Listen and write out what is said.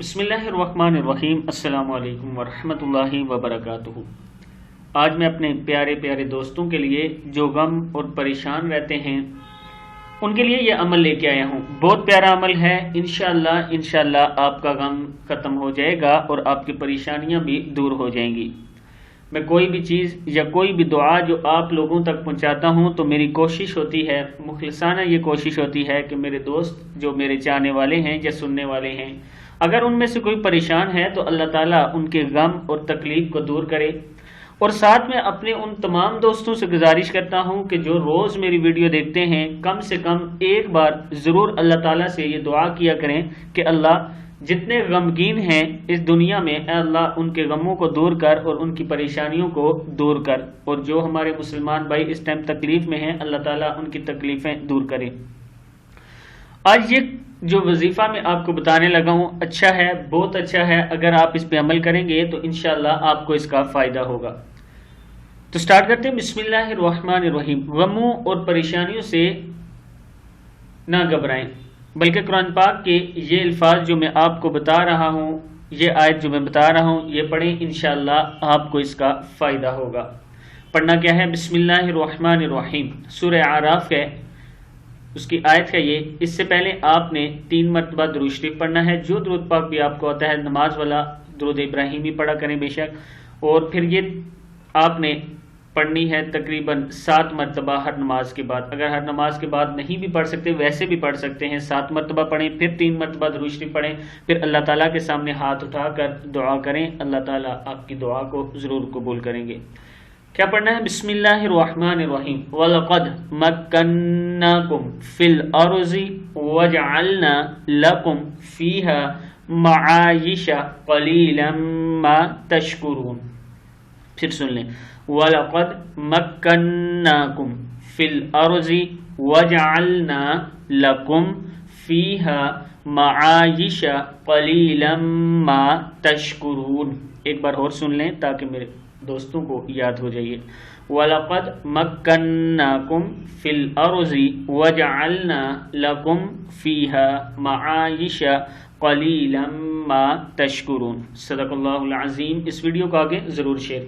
بسم اللہ الرحمن الرحیم۔ السلام علیکم ورحمۃ اللہ وبرکاتہ۔ آج میں اپنے پیارے پیارے دوستوں کے لیے جو غم اور پریشان رہتے ہیں ان کے لیے یہ عمل لے کے آیا ہوں۔ بہت پیارا عمل ہے، انشاءاللہ آپ کا غم ختم ہو جائے گا اور آپ کی پریشانیاں بھی دور ہو جائیں گی۔ میں کوئی بھی چیز یا کوئی بھی دعا جو آپ لوگوں تک پہنچاتا ہوں تو میری کوشش ہوتی ہے، مخلصانہ یہ کوشش ہوتی ہے کہ میرے دوست جو میرے چاہنے والے ہیں یا سننے والے ہیں، اگر ان میں سے کوئی پریشان ہے تو اللہ تعالیٰ ان کے غم اور تکلیف کو دور کرے۔ اور ساتھ میں اپنے ان تمام دوستوں سے گزارش کرتا ہوں کہ جو روز میری ویڈیو دیکھتے ہیں، کم سے کم ایک بار ضرور اللہ تعالیٰ سے یہ دعا کیا کریں کہ اللہ جتنے غمگین ہیں اس دنیا میں، اے اللہ ان کے غموں کو دور کر اور ان کی پریشانیوں کو دور کر، اور جو ہمارے مسلمان بھائی اس ٹائم تکلیف میں ہیں اللہ تعالیٰ ان کی تکلیفیں دور کرے۔ آج یہ جو وظیفہ میں آپ کو بتانے لگا ہوں اچھا ہے، بہت اچھا ہے۔ اگر آپ اس پہ عمل کریں گے تو انشاءاللہ آپ کو اس کا فائدہ ہوگا۔ تو سٹارٹ کرتے ہیں۔ بسم اللہ الرحمن الرحیم۔ غموں اور پریشانیوں سے نہ گھبرائیں، بلکہ قرآن پاک کے یہ الفاظ جو میں آپ کو بتا رہا ہوں، یہ آیت جو میں بتا رہا ہوں، یہ پڑھیں، انشاءاللہ آپ کو اس کا فائدہ ہوگا۔ پڑھنا کیا ہے؟ بسم اللہ الرحمن الرحیم، سورہ اعراف ہے، اس کی آیت ہے یہ۔ اس سے پہلے آپ نے 3 مرتبہ درود شریف پڑھنا ہے، جو درود پاک بھی آپ کو آتا ہے، نماز والا درود ابراہیمی پڑھا کریں بے شک، اور پھر یہ آپ نے پڑھنی ہے تقریباً 7 مرتبہ ہر نماز کے بعد۔ اگر ہر نماز کے بعد نہیں بھی پڑھ سکتے، ویسے بھی پڑھ سکتے ہیں، 7 مرتبہ پڑھیں، پھر 3 مرتبہ درود شریف پڑھیں، پھر اللہ تعالیٰ کے سامنے ہاتھ اٹھا کر دعا کریں، اللہ تعالیٰ آپ کی دعا کو ضرور قبول کریں گے۔ کیا پڑھنا ہے؟ بسم اللہ الرحمن الرحیم۔ وَلَقَدْ مَكَّنَّاكُمْ فِي الْأَرْضِ وَجَعَلْنَا لَكُمْ فِيهَا مَعَايِشَ قَلِيلًا مَا تَشْكُرُونَ۔ پھر سن لیں۔ وَلَقَدْ مَكَّنَّاكُمْ فِي الْأَرْضِ وَجَعَلْنَا لَكُمْ فِيهَا مَعَايِشَ قَلِيلًا مَا تَشْكُرُونَ۔ ایک بار اور سن لیں تاکہ میرے دوستوں کو یاد ہو جائے۔ وَلَقَدْ مَكَّنَّاكُمْ فِي الْأَرْضِ وَجَعَلْنَا لَكُمْ فِيهَا مَعَايِشَ قَلِيلًا مَا تَشْكُرُونَ۔ صدق اللہ العظیم۔ اس ویڈیو کو آگے ضرور شیئر